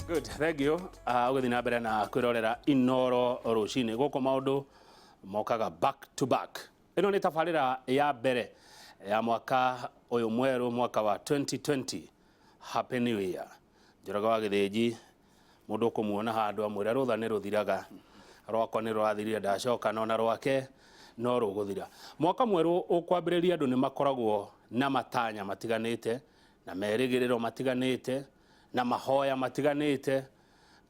Good, thank you. Ugathi na mbere na kwirorera Inoro rucini guko maundu mokaga back to back. Ino ni tabarira ya mbere ya mwaka uyu mweru, mwaka wa 2020. Happy New Year. Njoroga wa Githĩnji mundu kumuona handu amwira rutha ni ruthiraga, rwakwa ni rwathirire, ndacoka nona rwake no ruguthira. Mwaka mweru ukwambiriria andu ni makoragwo na matanya matiganite na merigiriro matiganite na mahoya matiganite.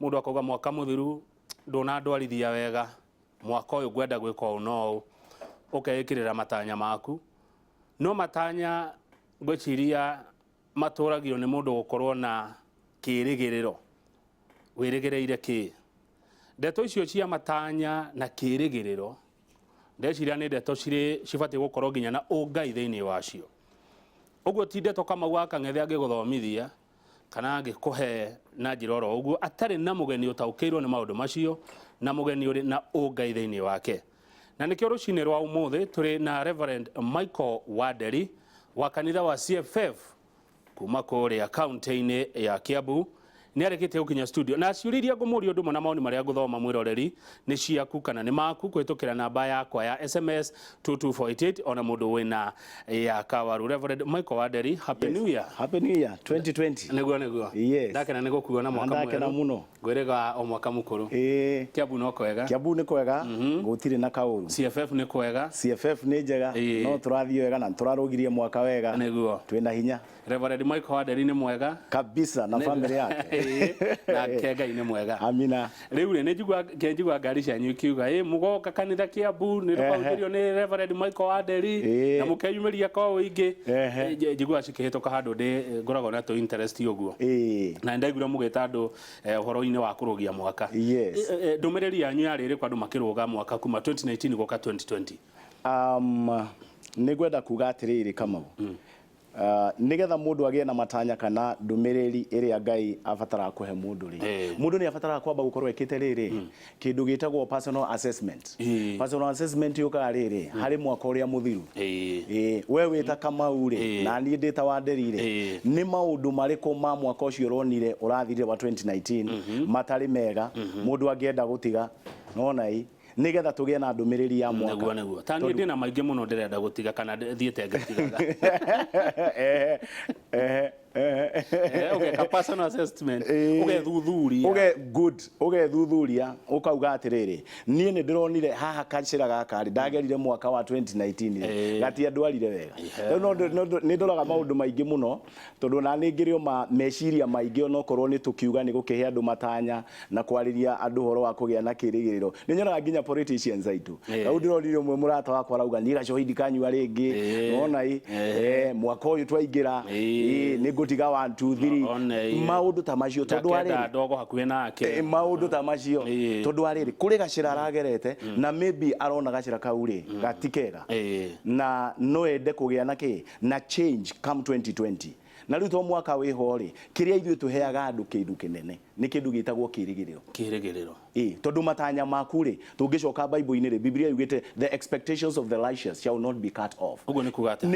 Mundu akauga mwaka muthiru ndunandwarithia wega, mwaka uyu ngwenda gwika uu no ukeikirira matanya maku. No matanya ngwiciria maturagio ni mundu gukorwo na kirigiriro. Wirigireire ki? Ndeto icio cia matanya na kirigiriro ndeciria ni ndeto cibati gukorwo nginya na ungai thiini wacio. Uguo ti ndeto kama waka ng'ethe angiguthomithia kana angikuhe na njira oro uguo atari na mugeni utaukirwo ni maundu macio na mugeni uri na ungai thiini wake. Na nikio rucini rwa umuthi turi na Reverend Michael Waderi wa kanitha wa CFF kuma kuria kaunti-ini ya Kiambu. Ni arekete ukinya studio na ciuriria ngumuria undu mona maoni maria nguthoma mwiroreri ni ciaku kana ni maku kwitukira namba yakwa ya SMS 2248 ona mundu wina ya kawaru. Reverend Michael Waderi, Happy New Year. Happy New Year 2020. Niguo yes. Ndakena nigo kuona mwaka mweru. Ndakena muno Gwirega o mwaka mukuru. Kiambu no kwega. Kiambu ni kwega gutire na kauru. CFF ni kwega. CFF ni njega no turathie wega na turarugirie mwaka wega. Niguo twina hinya. Reverend Michael Waderi ni mwega kabisa na family yake na Ngai ni mwega. Amina. Riu ni njigua ngari cianyu ikiuga mugoka kanitha Kiambu ni rukaukirio ni Reverend Michael Waderi na mukeyumiria kwa uingi. Njigua cikihituka handu ndi ngoragwo na to interest uguo na ndaigura mugeta andu uhoro-ini wa kurugia mwaka. Ndumiriri yanyu yari iri kwa andu makiruga mwaka kuma 2019 goka 2020. Nigwenda kuga atiriri Kamau. Nigetha mundu agie na matanya kana ndumiriri iria Ngai abatara kuhe mundu ri mundu ni abatara kwamba gukorwo ekite riri kindu gitagwo personal assessment. Personal assessment yuka riri hari mwaka uria muthiru we wita Kamau ri na ni ndita Waderi ri ni maundu mariku ma mwaka ucio ronire urathire wa 2019 matari mega mundu angienda gutiga nona nigetha tugie na ndumiriri ya mwaka. Neguo tani ndina maingi muno ndirenda gutiga kana thiete ngatigaga. Okay, personal assessment ugethuthuria ukauga atiriri nie ni ndironire haha kacira gaka ndagerire mwaka wa 2019 gati andwarire wega ni ndoraga maundu maingi muno tondu na ningirio meciria maingi onokorwo ni tukiuga ni gukihe andu matanya na kwariria andu horo wa kugia na kirigiriro. Ni nyonaga nginya politicians aitu au ndirorire umwe murata wakwa arauga ni gacohidi kanyua ringi nona mwaka uyu twaingira ni gutiga 1 2 3 maundu ta macio tondu ariri ndogo hakuhe nake maundu ta macio tondu ariri kuri gacira aragerete na maybe arona gacira kauri gatikega na no ende kugia naki na change come 2020 na riu to mwaka wi hori kiria ithu tuheaga andu kindu kinene ni kindu gitagwo kirigiriro tondu matanya maku ri tungicoka Bible-ini ri Biblia yugite the expectations of the righteous shall not be cut off. Ugo ni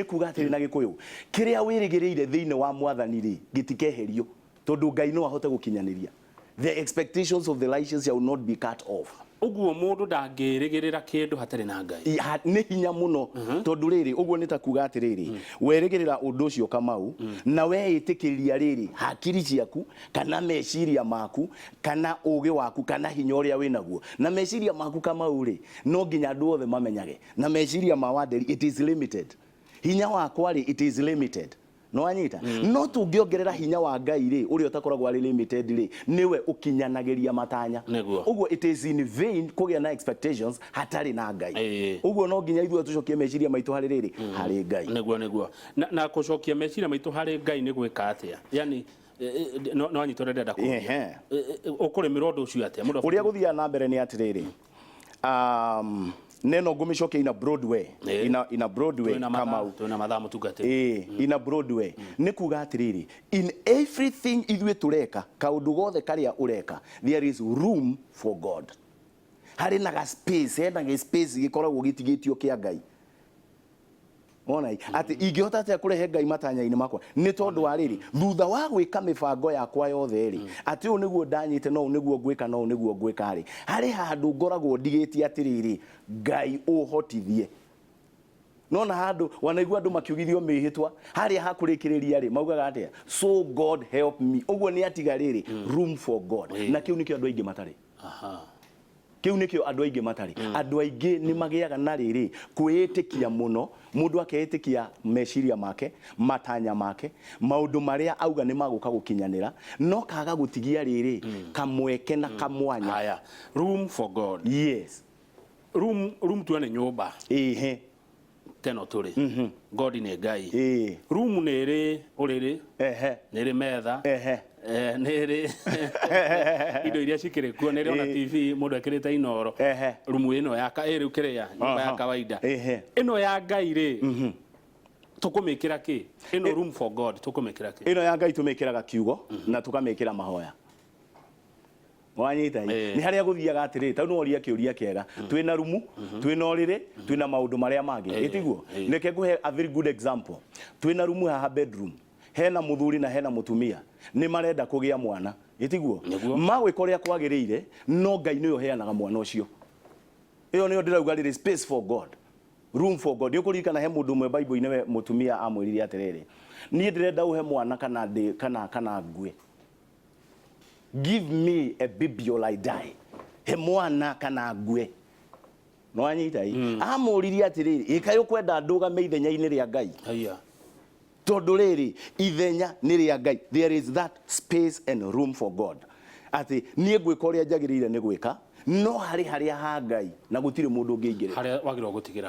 kuga atiri na gikuyu kiria wirigirire thiini wa mwathani ri gitikeherio tondu Ngai no ahote gukinyaniria. The expectations of the righteous shall not be cut off. Uguo mundu ndangirigirira kindu hatari na Ngai ni hinya muno tondu riri uguo ni ta kuga atiriri werigirira undu ucio Kamau na weitikiriria riri hakiri ciaku kana meciria maku kana ugi waku kana hinya uria winaguo na meciria maku Kamau ri no nginya andu othe mamenyage na meciria ma Waderi it is limited. Hinya wakwa ri it is limited. No anyita no tungiongerera hinya wa Ngai ri uri utakoragwo ari limited ri niwe ukinyanagiria matanya. Uguo it is in vain kugia na expectations hatari na Ngai. Uguo no nginya ithuĩ tucokie meciria maitu hari riri hari Ngai. Neguo na kucokia meciria maitu hari Ngai ni gwika atia yani no anyitore ndenda kuria ukurimirwo undu ucio atia uria guthia na mbere ni atiriri neno ngumicoke ina Broadway ina Broadway Kamau tuna mathamu tugate ina Broadway ni kuga atiriri in everything ithuĩ tureka kaundu gothe karia ureka there is room for God. Hari na space space gikoragwo gitigitio kia Ngai ona ati ingihota atia kurehe Ngai matanya-ini makwa ni tondu wa riri thutha wa gwika mibango yakwa yothe ri ati u niguo ndanyite no u niguo ngwika no u niguo ngwika ri hari handu ngoragwo ndigiti atiriri Ngai uhotithie nona handu wanaigua andu makiugithio mihitwa haria hakurikiriria ri maugaga atia so God help me uguo ni atiga riri room for God na kiu nikio andu aingi matari kiu nikio andu aingi matari andu aingi ni magiaga na riri kwitikia muno mundu akeitikia meciria make matanya make maundu maria auga ni maguka gukinyanira no kaga gutigia riri kamweke na kamwanya haya room for God yes room tuane nyumba ehe teno turi God ni Ngai room nere uriri nere metha nere indo iria cikire kuo nere ona TV mundu akirita inoro room ino ya riu kiria nyumba ya kawaida ino ya Ngai ri tukumikira ki ino room for God tukumikira ki ino ya Ngai tumikiraga kiugo na tukamikira mahoya wanyita ni haria guthiaga atiri tau no oria kiuria kiega twina rumu twina oriri twina maundu maria mangi itiguo neke nguhe a very good example twina rumu haha bedroom hena muthuri na hena mutumia ni marenda kugia mwana itiguo magwikoria kwagirire no Ngai niyo heanaga mwana ucio iyo niyo ndirauga riri space for God room for God yukurikana he mundu mwe Bible-ini we mutumia amwirire atiriri ni ndirenda uhe mwana kana ngwe give me a baby or I die he mwana kana ngwe no anyita amuririe atiriri ikayo kwenda nduga meithenya-ini ria Ngai haya tondu riri ithenya ni ria Ngai there is that space and room for God ati nie gwika uria njagirire ni gwika no haria ha Ngai na gutire mundu ungiingire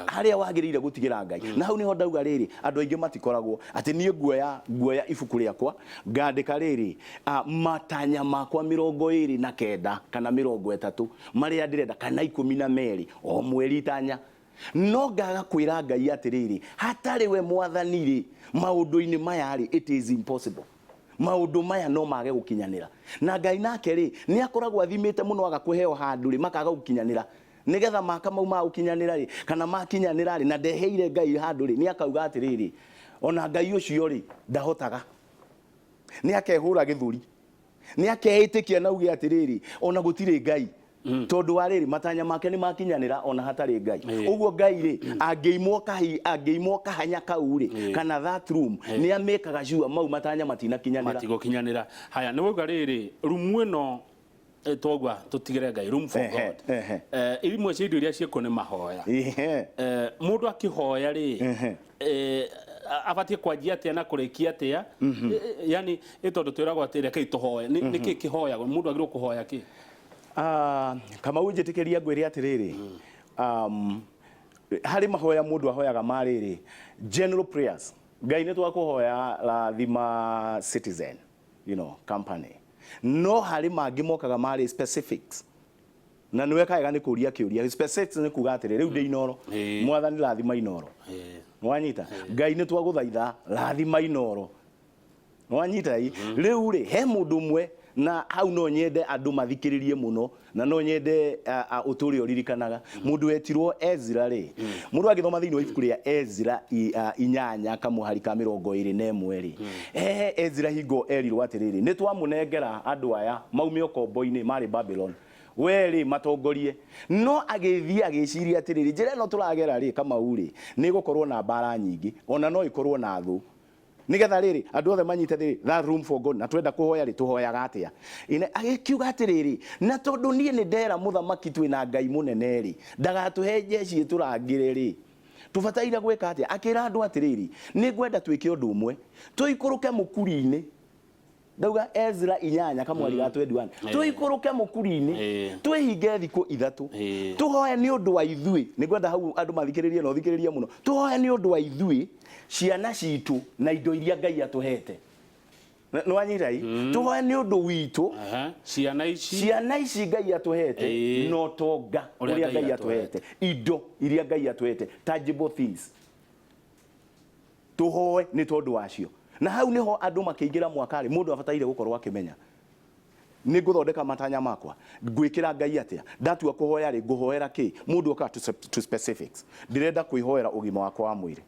haria wagirire gutigira Ngai na hau niho ndauga riri andu aingi matikoragwo ati nie guoya ibuku riakwa ngandika riri matanya makwa 29 kana 30 maria ndirenda kana 12 o mweri itanya no ngaga kwira Ngai atiriri hatari we mwathani ri maundu-ini maya ri it is impossible maundu maya no mage gukinyanira na Ngai nake ri ni akoragwo athimite muno agakuheo handu ri makaga gukinyanira nigetha maka mau ma gukinyanira ri kana makinyanira ri na ndeheire Ngai handu ri ni akauga atiriri ona Ngai ucio ri ndahotaga ni akehura githuri ni akeitikia na ugi atiriri ona gutire Ngai tondu wa riri matanya make ni makinyanira ona hatari Ngai uguo Ngai ri angeimwo kahanya kau ri kana that room ni amekaga sure mau matanya matinakinyanira matigokinyanira haya ni uga riri room ino togwa tutigire Ngai room for God irimwe cia indo iria cieko ni mahoya mundu akihoya ri abatie kwanjia atia na kurikia atia yani itondu twiragwo atire kai tuhoya ni ki kihoya mundu agirwo kuhoya ki kama unjitikiria ngwire atiriri hari mahoya mundu ahoyaga mariri general prayers Ngai ni twakuhoya rathima Citizen company no hari mangi mokaga mari specifics na niwe kaega ni kuria kiuria specifics ni kuga atiriri riu ndi inoro mwathani rathima inoro nwanyita Ngai ni twaguthaitha rathima inoro nwanyita riu ri he mundu mwe na hau no nyende andu mathikiririe muno na no nyende uturi oririkanaga mundu wetirwo Ezra ri mundu agithoma thiini wa ibuku ria Ezra 8 kamuhari ka 21 ri Ezra hingo erirwo atiriri ni twamunengera andu aya maumio kombo-ini mari Babylon weri matongorie no agithia agiciria atiriri njira no turagera ri kama uri ni gukorwo na mbara nyingi ona no ikorwo na thu nigetha riri andu othe manyite thiri that room for God na twenda kuhoya ri tuhoyaga atia ine agikiuga atiriri na tondu nie ni ndera muthamaki twina Ngai munene ri ndagatuhe jeci turangire ri tubataira gwika atia akira andu atiriri ni gwenda twike undu umwe tuikuruke mukuri-ini ndauga Ezra 8 kamwari ga 21 tuikuruke mukuri-ini twihinge thiku ithatu tuhoye ni undu wa ithui ni gwenda hau andu mathikiririe no thikiririe muno tuhoye ni undu wa ithui ciana citu na indo iria Ngai atuhete no anyirai tuhoye ni undu witu ciana ici Ngai atuhete no tonga uria Ngai atuhete indo iria Ngai atuhete tangible things tuhoye ni tondu wacio na hau niho andu makiingira mwakari mundu abataire gukorwo akimenya ni guthondeka matanya makwa ngwikira Ngai atia ndatua kuhoya ri nguhoera ki mundu oka to specifics ndirenda kwihoera ugima wakwa wa mwiri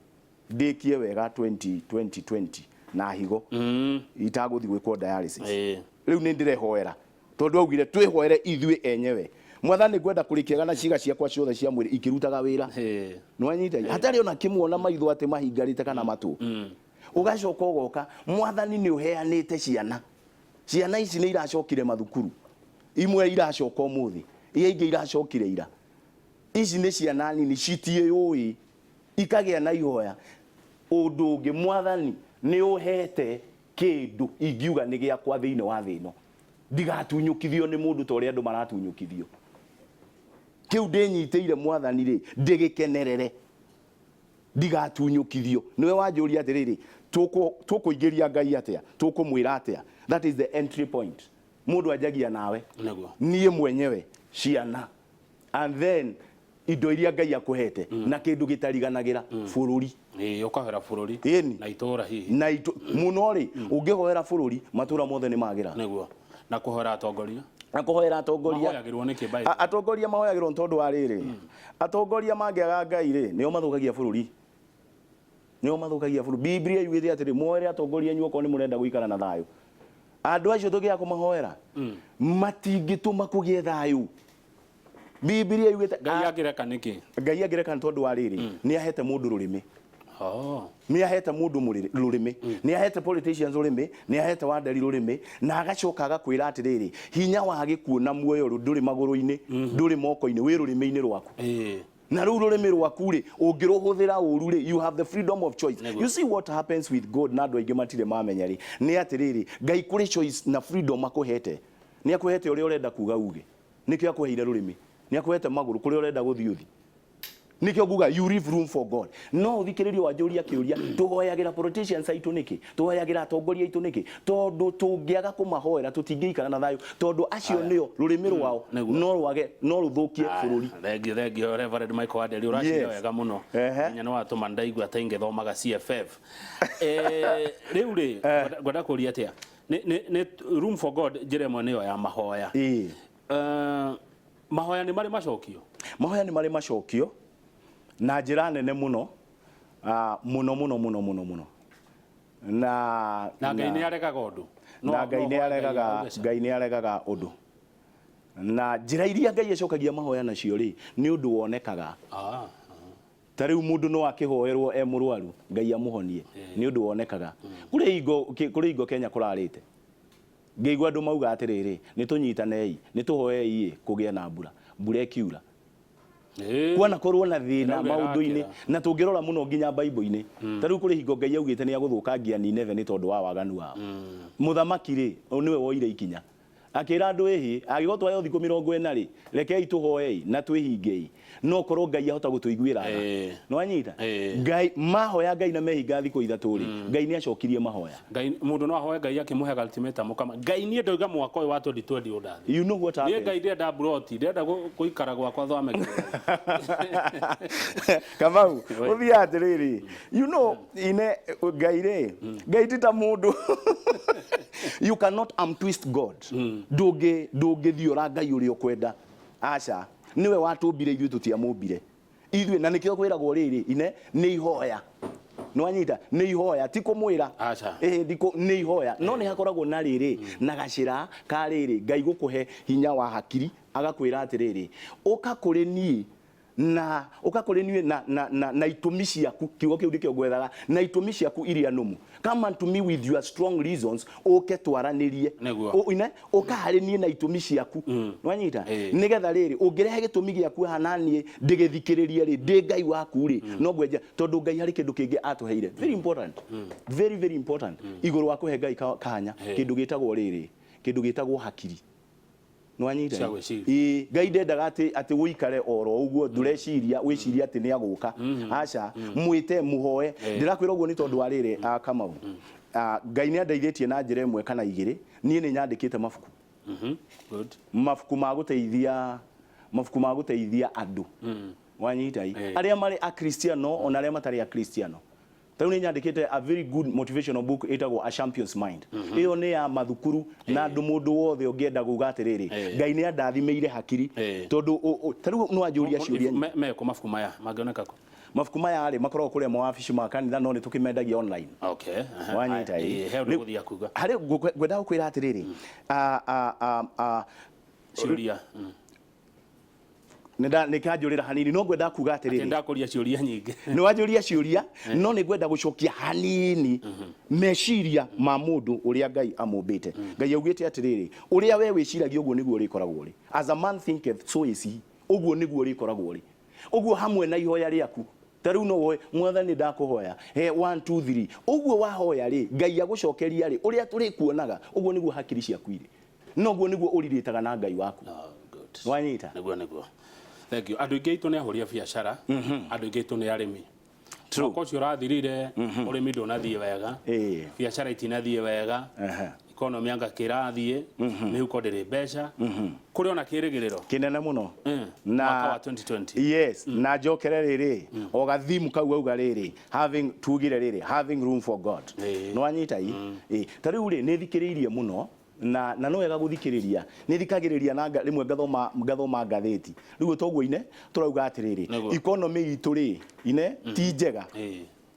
ndikie wega 2020 na higo itaguthi gwikwo dialysis riu ni ndirehoera tondu augire twihoere ithue enyewe mwathani ngwenda kurikiaga na ciiga ciakwa ciothe cia mwiri ikirutaga wira nwanyita hatari ona kimwona maitho ati mahingarite kana matu ugacoka ugoka mwathani ni uheanite ciana ici ni iracokire mathukuru imwe iracoka umuthi inge iracokire ira ici ni ciana nini citiui ikagia na ihoya undu ungi mwathani ni uhete kindu ingiuga ni giakwa thiine wa thino ndigatunyukithio ni mundu tore andu maratunyukithio kiu ndinyiteire mwathani ri ndigikenerere ndigatunyukithio niwe wanjuria atiriri tukuingiria ngai atia tukumwira atia that is the entry point mundu ajagia nawe nie mwenyewe ciana and then indo iria ngai akuhete na kindu gitariganagira bururi ukahera bururi na itora hihi na muno ri ungihoera bururi matura mothe ni magira niguo na kuhora atongoria mahoyagirwo niki bai atongoria mahoyagirwo tondu wa riri atongoria mangiaga ngai ri nio mathukagia bururi Biblia yugite atiri moere atongoria nyuko ni murenda guikara na thayu andu acio tugia kumahoera matingituma kugie thayu Biblia yugite ngai agireka niki ngai agireka tondu wa riri ni ahete mundu rurimi ni ahete mundu rurimi ni ahete politicians rurimi ni ahete wandari rurimi na agacoka agakwira atiriri hinya wa gikuona muoyo nduri maguru-ini nduri moko-ini wi rurimi-ini rwaku na ru rurimi rwaku ri ungiruhuthira uru ri you have the freedom of choice you see what happens with God na andu aingi matire mamenya ri ni atiriri ngai kuri choice na freedom akuhete ni akuhete uri urenda kuga uge nikio akuheire rurimi ni akuhete maguru kuri urenda guthiuthi nikio nguga you leave room for God no thikiririo wanjuria kiuria tuhoyagira politicians aitu niki tuhoyagira atongoria aitu niki tondu tungiaga kumahoera tutingiikara na thayu tondu acio nio rurimi rwao no ruthukie bururi thengio Reverend Michael Adeli uracira wega muno nya no atuma ndaigua ta ingithomaga CFF riu ri ngwenda kuria atia ni room for God njiremo niyo ya mahoya mahoya ni mari macokio na njira nene muno muno na ngai ni aregaga undu na ngai ni aregaga undu na njira iria ngai acokagia mahoya nacio ri ni undu wonekaga tariu mundu no akihoerwo murwaru ngai amuhonie ni undu wonekaga kuri ingo Kenya kurarite ngeigwa andu mauga atiriri ni tunyitanei ni tuhoei kugia na mbura ekiura kwana korwo na thina maundu-ini na tungirora muno nginya Bible-ini tariu kuri hingo ngai augite ni aguthukangia Nineve ni tondu wa waganu wao muthamaki ri niwe woire ikinya akira andu ehi agigotwa yo thikũ 40 ri rekei tuhoei na twihingei no korwo ngai ahota gutuiguira no anyita ngai mahoya ngai na mehinga thikũ 3 ri ngai ni acokirie mahoya ngai mundu no ahoya ngai akimuhe ultimatum kama ngai ni ndoiga mwaka wa 2020 undathi you know what happened ni ngai ndenda broti ndenda guikara gwakwa thwame Kamau uthia atiriri you know ine ngai ri ngai tita mundu you cannot twist God ndungi thiora ngai uri ukwenda aca niwe watumbire ithuĩ tutiamumbire ithuĩ na nikio kwiragwo riri ine ni ihoya no anyita ni ihoya ti kumwira ndiko ni ihoya no ni hakoragwo na riri na gacira ka riri ngai gukuhe hinya wa hakiri agakwira atiriri uka kuri ni na ukakore niwe na itumi ciaku kiugo kiu ndikio gwethaga na itumi ciaku iria numu come to me with your strong reasons uke twaranirie ine ukaharenie na itumi ciaku nwanyita nigetha riri ungirehe gitumi giaku hananie ndigithikiririe ri ndi ngai waku ri no gwenja tondu ngai hari kindu kingi atuheire very important very important iguru wa kuhe ngai kanya kindu gitagwo riri kindu gitagwo hakiri nwanyita ngai ndendaga ati uikare oro uguo ndureciria wiciria ati ni aguka aca mwite muhoe ndirakwira uguo ni tondu wa riri Kamau ngai ni andeithĩtie na njĩra ĩmwe kana igĩrĩ niĩ nĩ nyandĩkĩte mabuku good mabuku ma gũteithia andũ wanyita arĩa marĩ a Kristiano ona arĩa matarĩ a Kristiano Taruni nyandikite a very good motivational book etagwo A Champion's Mind. Iyo ni ya mathukuru na andu mundu wothe ungienda kuga atiriri Ngai ni andathimeire hakiri tondu tariu no anjuria ciuria me ko mafuku maya mangioneka ko mafuku maya ari makorwo kuria mo wabici ma kanitha no ni tukimendagia online. Okay. Wanyita he ndo guthia kuga hari gwenda gukwira atiriri ciuria nikanjurira hanini no ngwenda kuga atiriri ndakuria ciuria nyingi no wanjuria ciuria no ni ngwenda gucokia hanini meciria ma mundu uria Ngai amumbite. Ngai augite atiriri uria we wiciragia uguo niguo rikoragwo ri, as a man thinketh so is he, uguo niguo rikoragwo ri, uguo hamwe na ihoya riaku tariu no woe mwathani ndakuhoya 1 2 3 uguo wahoya ri Ngai agucokeria ri uria turi kuonaga uguo niguo hakiri ciaku iri no uguo niguo uriritaga na Ngai waku. Wanyita niguo thank you. Andu ingi itu ni ahuria biashara andu ingi itu ni arimi ko cio rathirire urimi ndunathie wega biashara itinathie wega economy anga kirathie mihuko ndiri mbeca kuri ona kirigiriro kinene muno na mwaka wa 2020 yes na njokere riri o gathimu kau auga riri having room for God no anyita tariu ri ni thikiriirie muno na no wega guthikiriria ni thikagiriria na rimwe ngathoma ngatheti riu toguo ine turauga atiriri economy itu ri ine ti njega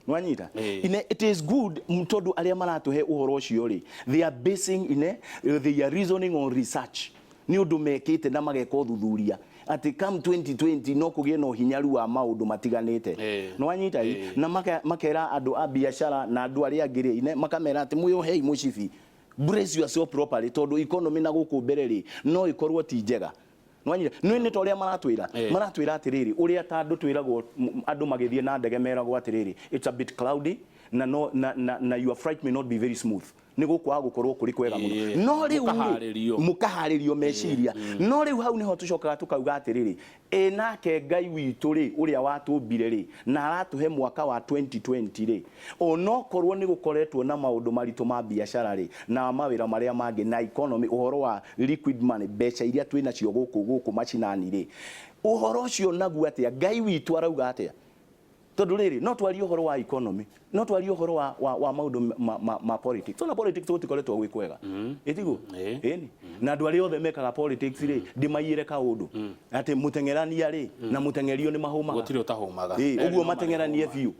nwanyita ine it is good mtondu aria maratuhe uhoro ucio ri they are basing ine they are reasoning on research ni undu mekite na mageka uthuthuria ati come 2020 no kugie no hinyaru wa maundu matiganite nwanyita na makera andu a biashara na andu aria angiri ine makamera ati muyo hei mucibi brace yourself properly tondu economy na guku bereri no ikorwo ti njega nwanyira ni toria maratwira atiriri uria ta andu twiragwo andu magithie na ndege meragwo atiriri it's a bit cloudy na no na your flight may not be very smooth ni gukwa gukorwo kuri kwega muno no riu mukaharirio meciria no riu hau niho tucokaga tukauga atiriri nake Ngai witu ri uria watumbire ri na aratuhe mwaka wa 2020 ri ono korwo ni gukoretwo na maundu maritu ma biashara ri na mawira maria mangi na economy uhoro wa liquid money beca iria twina cio guku macinani ri uhoro ucio naguo atia Ngai witu arauga atia tondu riri no twari uhoro wa economy no twari uhoro wa maundu ma politics so na politics tutikoretwo gwikwega itigo eni na andu aria othe mekaga politics ri ndimayire kaundu ati mutengerania ri na mutengerio ni mahumaga gutiri utahumaga uguo matengeranie biu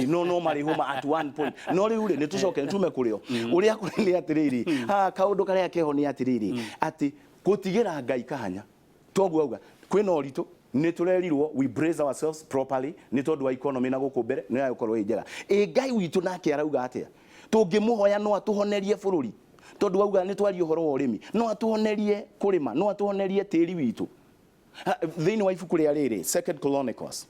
no mari huma at one point no riu ri nitucoke ntume kurio uria kuri ni atiriri kaundu karia keho ni atiriri ati gutigira Ngai kanya toguo auga kwina uritu ni turerirwo we brace ourselves properly ni tondu wa economy na guku mbere ni yakorwo njega Ngai witu nake arauga atia tungimuhoya no atuhonerie bururi tondu auga ni twari uhoro wa urimi no atuhonerie kurima no atuhonerie tiri witu thiini wa ibuku ria riri Second Chronicles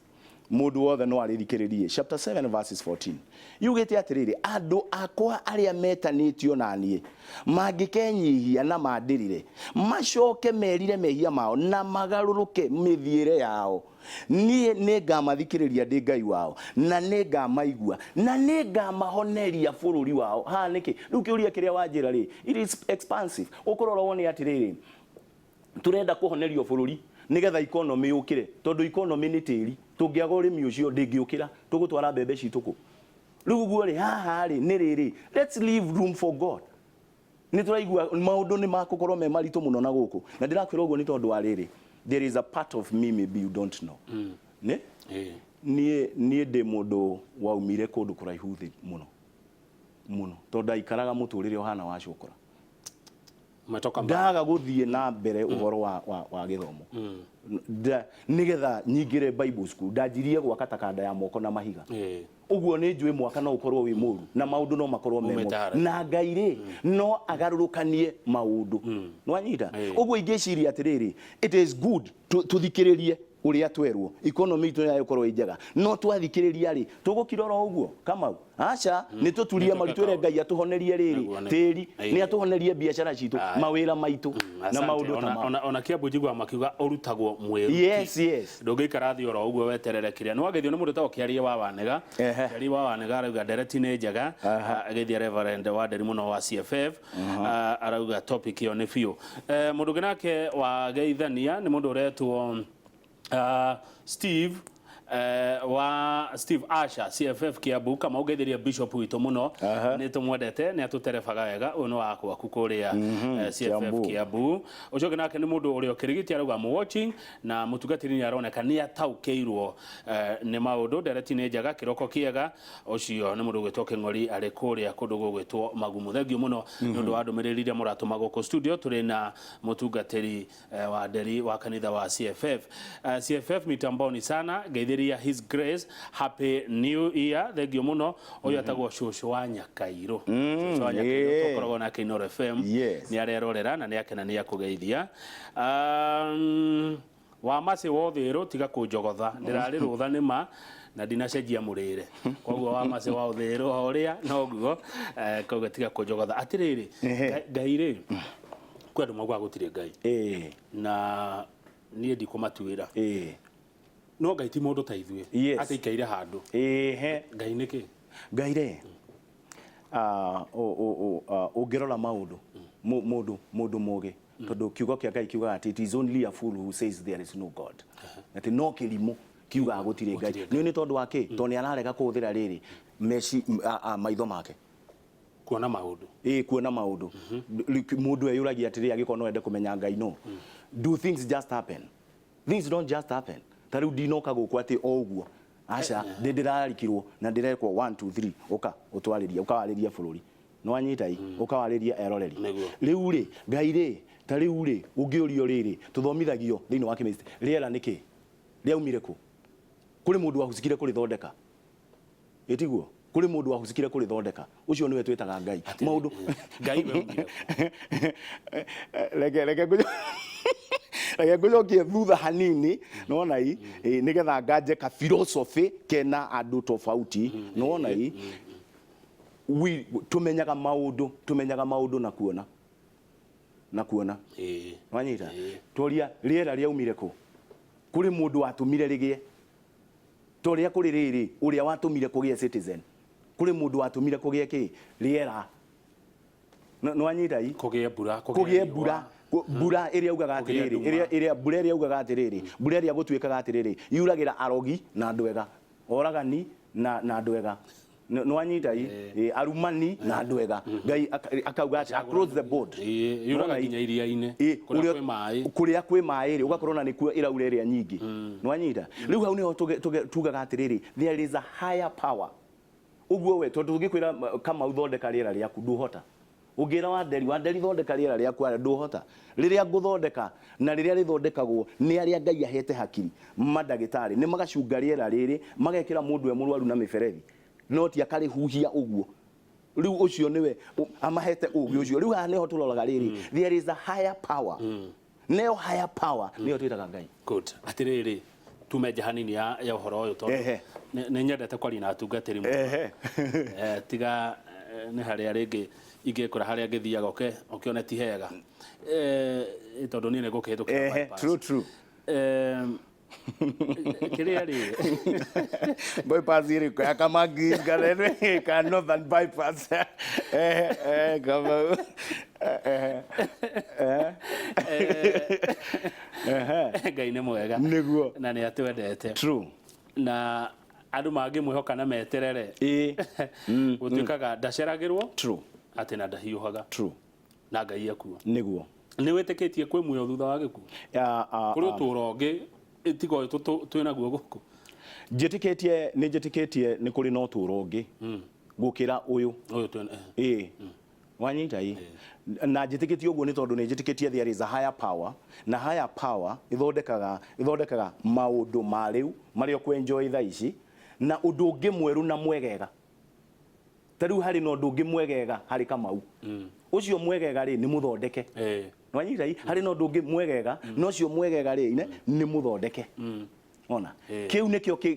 mundu wothe no arithikiririe chapter 7 verses 14 yugite atiriri andu akwa aria metanitio nanie mangikenyihia na mandirire macoke merire mehia mao na magaruruke mithiire yao nie ningamathikiriria ndi Ngai wao na ningamaigua na ningamahoneria bururi wao niki riu kiuria kiria wanjira ri it is expansive ukurora wone atiriri turenda kuhonerio bururi nigetha economy yukire tondu economy ni tiri tungiaga urimi ucio ndingiukira tugutwara mbembe cituku riu guo ri haha ri ni riri let's leave room for God ni turaigua maundu ni makukorwo me maritu muno na guku na ndirakwira uguo ni tondu wa riri there is a part of me maybe you don't know nie ndi mundu waumire kundu kuraihu thi muno tondu aikaraga muturire ohana wa cukura ndaga guthie na mbere uhoro wa githomo nigetha nyingire Bible school ndanjirie gwaka takanda ya moko na mahiga uguo ni njui mwaka no ukorwo wi muru na maundu no makorwo memo na Ngai ri no agarurukanie maundu nwanyita uguo ingiciria atiriri it is good tuthikiririe uria twerwo economy itu ya ikorwo njega no twathikiriria ri tugukirora uguo kama acha ni tuturie maritwire Ngai atuhonerie riri tiri ni atuhonerie biashara citu mawira maitu na maundu ta ona kiambu njigwa makiuga urutagwo mweru yes ndungikara thi oro uguo weterere kiria no agithio ni mundu ta ukiaria wa wanega kiaria wa wanega arauga direct ni njega agithia reverend wa nderi muno wa CFF arauga topic yo ni fiu mundu ginake wa geithania ni mundu uretwo Steve wa Steve Asher CFF Kiambu kama ugetheria bishop witũ muno nĩ tũmwendete nĩ atũterebaga wega ũno wakwa kukuria CFF Kiambu ucoke nake nĩ mũndũ ũrĩa ũkĩrigiti arauga I'm watching na mũtungatĩri nĩ aroneka nĩ ataũkĩirwo nĩ maũndũ ndereti nĩ njega kĩroko kĩega ũcio nĩ mũndũ gwĩtwo Kĩng'ori arĩ kũrĩa kũndũ gũgwĩtwo Magumu thengio mũno nĩ ũndũ wa ndũmĩrĩri iria mũratũma gũkũ studio tũrĩ na mũtungatĩri wa nderi wa kanitha wa CFF CFF mitamboni sana geithiria His Grace happy new year thengio muno uyu atagwo cũcũ wa Nyakairũ cũcũ wa Nyakairũ tokoragwo na Kĩnoro FM nĩ arerorera na nĩ akena nĩ akũgeithia wa mase wothero tiga kũnjogotha ndirarĩ rũtha nĩ ma na ndinacenjia mũrĩre koguo wa mase wa ũthero ũrĩa noguo koguo tiga kũnjogotha atirĩrĩ Ngai rĩ kwĩ andũ mauga gũtirĩ Ngai na niĩ ndikũmatuĩra no Ngai ti mũndũ ta ithuĩ ataikaire handũ Ngai nĩkĩ Ngai rĩ ũngĩrora maũndũ mũndũ mũũgĩ tondũ kiugo kĩa Ngai kiugaga atĩ it is only a fool who says there is no God atĩ no kĩrimũ kiugaga gũtirĩ Ngai nĩ tondũ wa kĩ tondũ nĩ ararega kũhũthĩra rĩrĩ maitho make kuona maũndũ kuona maũndũ mũndũ eyũragia atĩrĩ agĩkorwo no ende kũmenya Ngai no do things just happen things don't just happen tarĩu ndinoka gũkũ atĩ o ũguo aca ndĩrarikirwo na ndĩrekwo 1 2 3 ũka ũtwarĩria ũkawarĩria bũrũri no anyita ũkawarĩria eroreri rĩu rĩ Ngai rĩ tarĩu rĩ ũngĩũrio rĩrĩ tũthomithagio thĩinĩ wa chemistry rĩera nĩkĩ rĩaumire kũ kũrĩ mũndũ wahucikire kũrĩthondeka ĩtiguo kũrĩ mũndũ wahucikire kũrĩthondeka ũcio nĩwe twĩtaga Ngai maũndũ Ngai we reke ngũcokie thutha hanini nona hii nĩgetha nganje ka philosophy kena andũ tofauti nona hii tumenyaga maũndũ na kuona wanyita toria rĩera rĩaumire kũ kũrĩ mũndũ watũmire rĩgĩe toria kũrĩ rĩrĩ ũrĩa watũmire kũgĩe Citizen kũrĩ mũndũ watũmire kũgĩe kĩ rĩera no anyita hii kũgĩe mbura ĩrĩa augaga atĩrĩrĩ ĩrĩa mbura ĩrĩa augaga atĩrĩrĩ mbura ĩrĩa gũtuĩkaga atĩrĩrĩ yuragĩra arogi na andũ ega oragani na andũ ega no anyita hii arumani na andũ ega Ngai akauga across the board yuraga nginya iria-inĩ kũrĩa kwĩ maĩ rĩ ũgakorwo na nĩkuo iraura ĩrĩa nyingĩ no anyita rĩu hau nĩho tugaga atĩrĩrĩ there is a higher power ũguo we tondũ tũngĩkwĩra kama ũthondeka rĩera rĩaku ndũhota ũngĩra wa nderi thondeka rĩera rĩaku ndũhota rĩrĩa ngũthondeka na rĩrĩa rĩthondekagwo nĩ arĩa Ngai ahete hakiri mandagĩtarĩ nĩ magacunga rĩera rĩrĩ magekĩra mũndũ mũrwaru na mĩberethi no ti akarĩhuhia ũguo rĩu ũcio nĩwe amahete ũgĩ ũcio rĩu haha nĩho tũroraga rĩrĩ there is a higher power neo higher power nĩyo twĩtaga Ngai good atirĩrĩ tumenja hanini ya ũhoro ũyũ tondũ nĩ nyendete kwaria na atungatĩri mũno tiga nĩ harĩa rĩngĩ ingĩkora harĩa ngĩthiaga ũkĩone ti hega tondũ niĩ nĩngũkĩhĩtũkĩra bypass true kĩrĩa rĩ bypass ĩrĩkũ ya Kamangi ngarene ka Northern bypass kama Ngai nĩ mwega nĩguo na nĩ atwendete true na andũ mangĩmwĩhoka na meterere gũtuĩkaga ndaceragĩrwo true atĩ na ndahiũhaga true na Ngai akuo nĩguo nĩ wĩtĩkĩtie kwĩ muoyo thutha wa gĩkuũ kũrĩ ũtũũro ũngĩ ĩtigo twĩnaguo gũkũ njĩtĩkĩtie nĩ kũrĩ na ũtũũro ũngĩ gũkĩra ũyũ wanyita hii na njĩtĩkĩtie ũguo nĩ tondũ nĩ njĩtĩkĩtie there is a higher power na higher power ĩthondekaga maũndũ ma rĩu marĩa ũkwenjoy thaa ici na ũndũ ũngĩ mwerũ na mwegega tarĩu harĩ na ũndũ ũngĩ mwegega harĩ Kamau ũcio mwegega rĩ nĩ mũthondeke wanyita hii harĩ na ũndũ ũngĩ mwegega no ũcio mwegega rĩ nĩ mũthondeke ona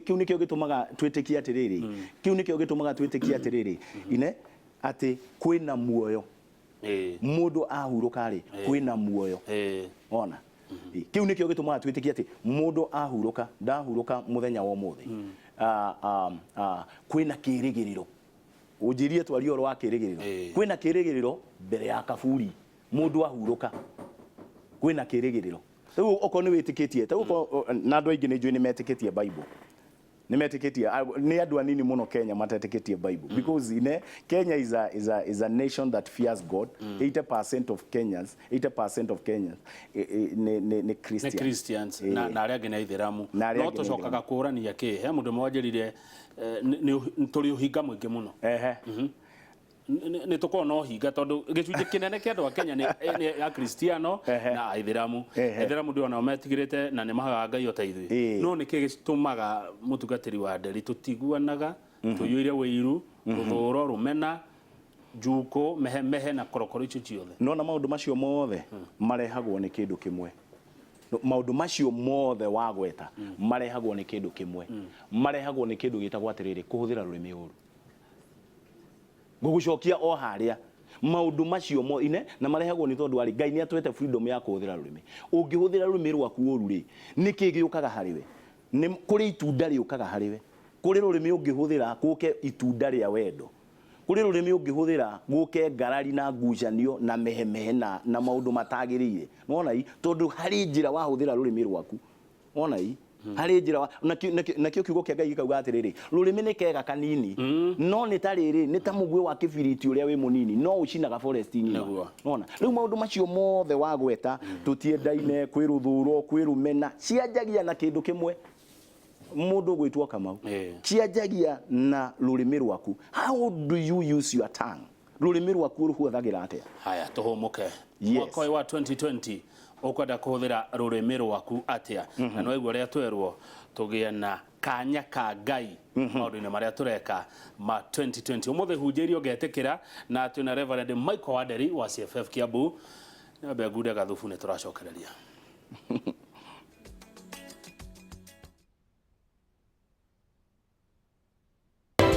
kiu nikio gitumaga twitikie atiriri kiu nikio gitumaga twitikie atiriri ine ati kwina muoyo mundu ahuruka ri kwina muoyo ona kiu nikio gitumaga twitikie ati mundu ahuruka ndahuruka muthenya wa muthi kwina kirigiriro ujirie twario rwa kirigiriro kwina kirigiriro mbere ya kaburi mundu ahuruka kwina kirigiriro rĩu okorwo nĩ wĩtĩkĩtie ta na andũ aingĩ nĩ njũĩ nĩ metĩkĩtie Bible nimetĩkĩtie nĩ andũ anini mũno Kenya matetĩkĩtie Bible because Kenya is a nation that fears God. 80% of Kenyans ni Christians. Ni Christians na arĩa angĩ nĩ Aithĩramu. No tũcokaga kũrania kĩ he mũndũ mwanjĩrire tũrĩ ũhinga mũingĩ mũno. Nĩ tũkorwo no hinga tondũ gĩcunjĩ kĩnene kĩa andũ a Kenya nĩ ya Kristiano na Aithĩramu. Aithĩramu ndio nao metigĩrĩte na nĩ mahaga Ngai ota ithuĩ. No nĩ kĩ gĩtũmaga mũtungatĩri wa nderi tũtiguanaga tũiyũire wĩiru rũthũũro rũmena njuko mehe na korokoro icio ciothe. No na maũndũ macio mothe marehagwo nĩ kĩndũ kĩmwe. Maũndũ macio mothe wagweta marehagwo nĩ kĩndũ kĩmwe. Marehagwo nĩ kĩndũ gĩtagwo atĩrĩrĩ kũhũthĩra rũrĩmĩ ũru. Gũgũcokia o harĩa maũndũ macio moine na marehagwo nĩ tondũ arĩ Ngai nĩ atwete freedom ya kũhũthĩra rũrĩmĩ. Ũngĩhũthĩra rũrĩmĩ rwaku ũru rĩ nĩkĩ gĩũkaga harĩwe? Nĩ kũrĩ itunda rĩũkaga harĩwe. Kũrĩ rũrĩmĩ ũngĩhũthĩra gũke itunda rĩa wendo. Kũrĩ rũrĩmĩ ũngĩhũthĩra gũke ngarari na ngucanio na mehemehe na maũndũ matagĩrĩire. Nĩwona ii tondũ harĩ njĩra wahũthĩra rũrĩmĩ rwaku. Wona ii harĩ njĩra nakĩo kiugo kĩa Ngai gĩkauga atĩrĩrĩ rũrĩmĩ nĩ kega kanini no nĩ ta rĩrĩ nĩ ta mũguĩ wa kĩbiriti ũrĩa wĩ mũnini no ũcinaga forest-inĩ. Wona rĩu maũndũ macio mothe wagweta tũtiendaine kwĩ rũthũũro kwĩ rũmena cianjagia na kĩndũ kĩmwe mũndũ gwĩtwo Kamau cianjagia na rũrĩmĩ rwaku. How do you use your tongue? Rũrĩmĩ rwaku rũhũthagĩra atĩa? Haya tũhũmũke mwaka wa 2020 ukwenda kuhuthira rũrĩmĩ rwaku atia na no igwa rĩa twerwo tũgĩe na kanya ka Ngai maũndũ-inĩ marĩa tũreka ma 2020. Ũmũthĩ hunjĩrio ngetĩkĩra na twĩna Reverend Michael Waderi wa CFF Kiambu. Nĩambe ngude gathubu nĩ tũracokereria.